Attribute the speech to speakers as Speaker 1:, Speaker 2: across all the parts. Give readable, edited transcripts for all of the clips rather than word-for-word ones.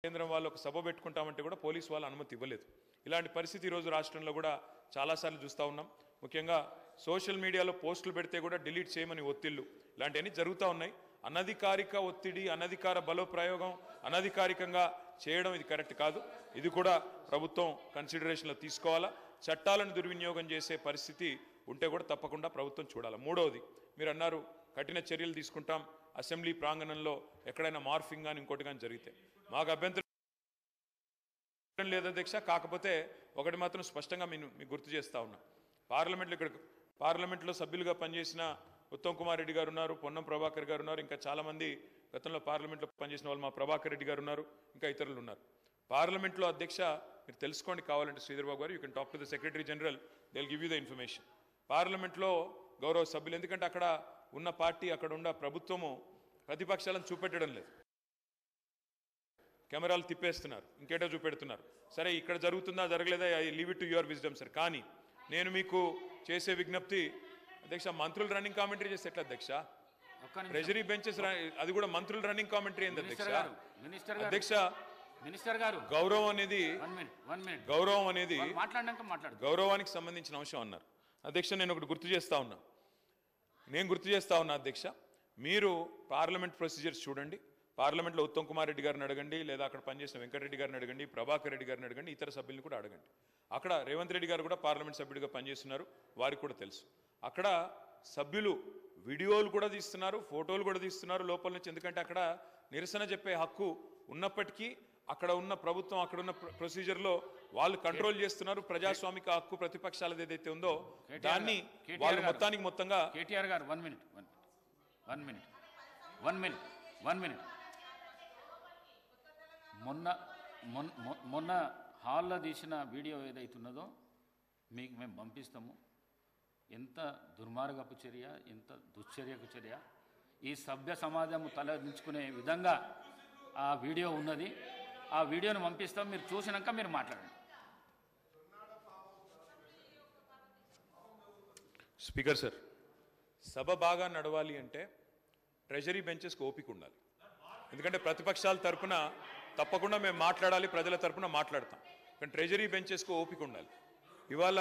Speaker 1: కేంద్రం వాళ్ళు ఒక సభ పెట్టుకుంటామంటే కూడా పోలీసు వాళ్ళు అనుమతి ఇవ్వలేదు. ఇలాంటి పరిస్థితి ఈరోజు రాష్ట్రంలో కూడా చాలాసార్లు చూస్తూ ఉన్నాం. ముఖ్యంగా సోషల్ మీడియాలో పోస్టులు పెడితే కూడా డిలీట్ చేయమని ఒత్తిళ్లు ఇలాంటివన్నీ జరుగుతూ ఉన్నాయి. అనధికారిక ఒత్తిడి, అనధికార బలోప్రయోగం, అనధికారికంగా చేయడం ఇది కరెక్ట్ కాదు. ఇది కూడా ప్రభుత్వం కన్సిడరేషన్లో తీసుకోవాలా. చట్టాలను దుర్వినియోగం చేసే పరిస్థితి ఉంటే కూడా తప్పకుండా ప్రభుత్వం చూడాలి. మూడవది, మీరు అన్నారు కఠిన చర్యలు తీసుకుంటాం అసెంబ్లీ ప్రాంగణంలో ఎక్కడైనా మార్ఫింగ్ కానీ ఇంకోటి కానీ జరిగితే. మాకు అభ్యంతరం లేదు అధ్యక్ష. కాకపోతే ఒకటి మాత్రం స్పష్టంగా మీకు గుర్తు చేస్తా ఉన్నా. పార్లమెంట్లో సభ్యులుగా పనిచేసిన ఉత్తమ్ కుమార్ రెడ్డి గారు ఉన్నారు, పొన్నం ప్రభాకర్ గారు ఉన్నారు, ఇంకా చాలామంది గతంలో పార్లమెంట్లో పనిచేసిన వాళ్ళు మా ప్రభాకర్ రెడ్డి గారు ఉన్నారు, ఇంకా ఇతరులు ఉన్నారు. పార్లమెంట్లో అధ్యక్ష మీరు తెలుసుకోండి కావాలంటే శ్రీధర్ బాబు గారు, you can talk to the secretary general, they will give you the information. పార్లమెంట్లో గౌరవ సభ్యులు, ఎందుకంటే అక్కడ ఉన్న పార్టీ, అక్కడ ఉన్న ప్రభుత్వము ప్రతిపక్షాలను చూపెట్టడం లేదు, కెమెరాలు తిప్పేస్తున్నారు, ఇంకేటో చూపెడుతున్నారు. సరే ఇక్కడ జరుగుతుందా జరగలేదా, I leave it to your wisdom sir. కానీ నేను మీకు చేసే విజ్ఞప్తి అధ్యక్ష, మంత్రులు రన్నింగ్ కామెంటరీ చేస్తే ఎట్లా అధ్యక్ష? ట్రెజరీ బెంచెస్ అది కూడా మంత్రులు రన్నింగ్ కామెంటరీ ఏంది అధ్యక్ష? అధ్యక్ష
Speaker 2: మినిస్టర్ గారు,
Speaker 1: గౌరవం అనేది గౌరవానికి సంబంధించిన అంశం అన్నారు అధ్యక్ష. నేను ఒకటి గుర్తు చేస్తా ఉన్నా అధ్యక్ష, మీరు పార్లమెంట్ ప్రొసీజర్స్ చూడండి. పార్లమెంట్లో ఉత్తమ్ కుమార్ రెడ్డి గారిని అడగండి, లేదా అక్కడ పనిచేసిన వెంకటరెడ్డి గారిని అడగండి, ప్రభాకర్ రెడ్డి గారిని అడగండి, ఇతర సభ్యులను కూడా అడగండి. అక్కడ రేవంత్ రెడ్డి గారు కూడా పార్లమెంట్ సభ్యుడిగా పనిచేస్తున్నారు, వారికి కూడా తెలుసు. అక్కడ సభ్యులు వీడియోలు కూడా తీస్తున్నారు, ఫోటోలు కూడా తీస్తున్నారు లోపల నుంచి. ఎందుకంటే అక్కడ నిరసన చెప్పే హక్కు ఉన్నప్పటికీ అక్కడ ఉన్న ప్రభుత్వం, అక్కడ ఉన్న ప్రొసీజర్లో వాళ్ళు కంట్రోల్ చేస్తున్నారు. ప్రజాస్వామిక హక్కు ప్రతిపక్షాలది ఏదైతే ఉందో దాన్ని వాళ్ళు మొత్తంగా.
Speaker 2: కేటీఆర్ గారు 1 మినిట్. మొన్న హాల్లో తీసిన వీడియో ఏదైతున్నదో మీకు మేము పంపిస్తాము. ఎంత దుర్మార్గపు చర్య, ఎంత దుశ్చర్యకు చర్య. ఈ సభ్య సమాజం తలదించుకునే విధంగా ఆ వీడియో ఉన్నది. ఆ వీడియోను పంపిస్తాం, మీరు చూసినాక మీరు మాట్లాడండి.
Speaker 1: స్పీకర్ సార్, సభ బాగా నడవాలి అంటే ట్రెజరీ బెంచెస్కి ఓపిక ఉండాలి. ఎందుకంటే ప్రతిపక్షాల తరఫున తప్పకుండా మేము మాట్లాడాలి, ప్రజల తరఫున మాట్లాడతాం. కానీ ట్రెజరీ బెంచెస్కి ఓపిక ఉండాలి. ఇవాళ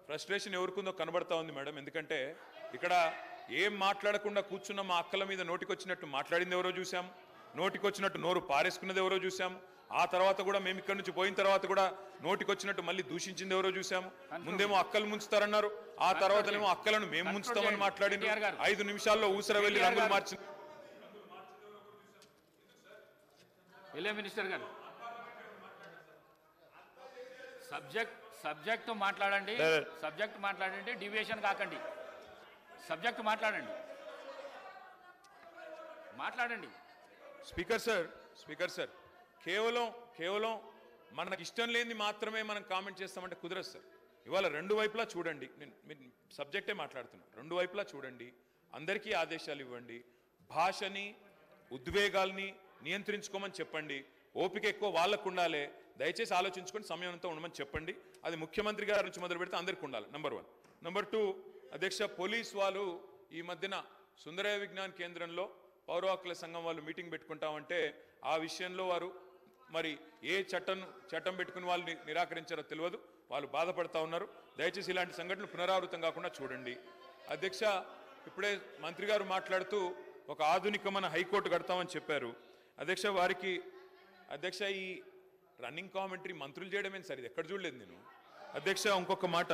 Speaker 1: ఫ్రస్ట్రేషన్ ఎవరికుందో కనబడతా ఉంది మేడం. ఎందుకంటే ఇక్కడ ఏం మాట్లాడకుండా కూర్చున్న మా అక్కల మీద నోటికొచ్చినట్టు మాట్లాడింది ఎవరో చూసాం, నోటికొచ్చినట్టు నోరు పారేసుకున్నది ఎవరో చూసాం. ఆ తర్వాత కూడా మేము ఇక్కడ నుంచి పోయిన తర్వాత కూడా నోటికొచ్చినట్టు మళ్ళీ దూషించింది ఎవరో చూసాము. ముందేమో అక్కలు ముంచుతారన్నారు, ఆ తర్వాతనేమో అక్కలను మేము ముంచుతామని మాట్లాడింది. 5 నిమిషాల్లో ఊసర వెళ్ళి రంగులు మార్చి.
Speaker 2: మినిస్టర్ గారు, సబ్జెక్ట్ మాట్లాడండి, డివియేషన్ కాకండి. సబ్జెక్ట్ మాట్లాడండి.
Speaker 1: స్పీకర్ సార్, కేవలం మనకు ఇష్టం లేని మాత్రమే మనం కామెంట్ చేస్తామంటే కుదరదు సార్. ఇవాళ రెండు వైపులా చూడండి, నేను సబ్జెక్టే మాట్లాడుతున్నా. రెండు వైపులా చూడండి, అందరికీ ఆదేశాలు ఇవ్వండి, భాషని ఉద్వేగాల్ని నియంత్రించుకోమని చెప్పండి. ఓపిక ఎక్కువ వాళ్ళకు ఉండాలి, దయచేసి ఆలోచించుకొని సమయంతో ఉండమని చెప్పండి. అది ముఖ్యమంత్రి గారి నుంచి మొదలు పెడితే అందరికీ ఉండాలి, నెంబర్ 1. నెంబర్ 2 అధ్యక్ష, పోలీస్ వాళ్ళు ఈ మధ్యన సుందరయ్య విజ్ఞాన్ కేంద్రంలో పౌర హక్కుల సంఘం వాళ్ళు మీటింగ్ పెట్టుకుంటామంటే ఆ విషయంలో వారు మరి ఏ చట్టం పెట్టుకుని వాళ్ళు నిరాకరించారో తెలియదు, వాళ్ళు బాధపడతా ఉన్నారు. దయచేసి ఇలాంటి సంఘటనలు పునరావృతం కాకుండా చూడండి. అధ్యక్ష, ఇప్పుడే మంత్రి గారు మాట్లాడుతూ ఒక ఆధునికమైన హైకోర్టు కడతామని చెప్పారు. అధ్యక్ష, అధ్యక్ష ఈ రన్నింగ్ కామెంటరీ మంత్రులు చేయడమేంటి సార్? ఇది ఎక్కడ చూడలేదు నేను. అధ్యక్ష, ఇంకొక మాట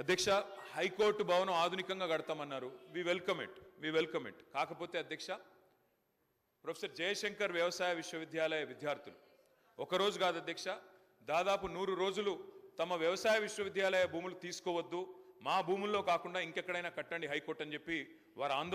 Speaker 1: అధ్యక్ష, హైకోర్టు భవనం ఆధునికంగా కడతామన్నారు. We welcome it. కాకపోతే అధ్యక్ష, ప్రొఫెసర్ జయశంకర్ వ్యవసాయ విశ్వవిద్యాలయ విద్యార్థులు ఒకరోజు కాదు అధ్యక్ష, దాదాపు 100 రోజులు తమ వ్యవసాయ విశ్వవిద్యాలయ భూములు తీసుకోవద్దు, మా భూముల్లో కాకుండా ఇంకెక్కడైనా కట్టండి హైకోర్టు అని చెప్పి వారు ఆందోళన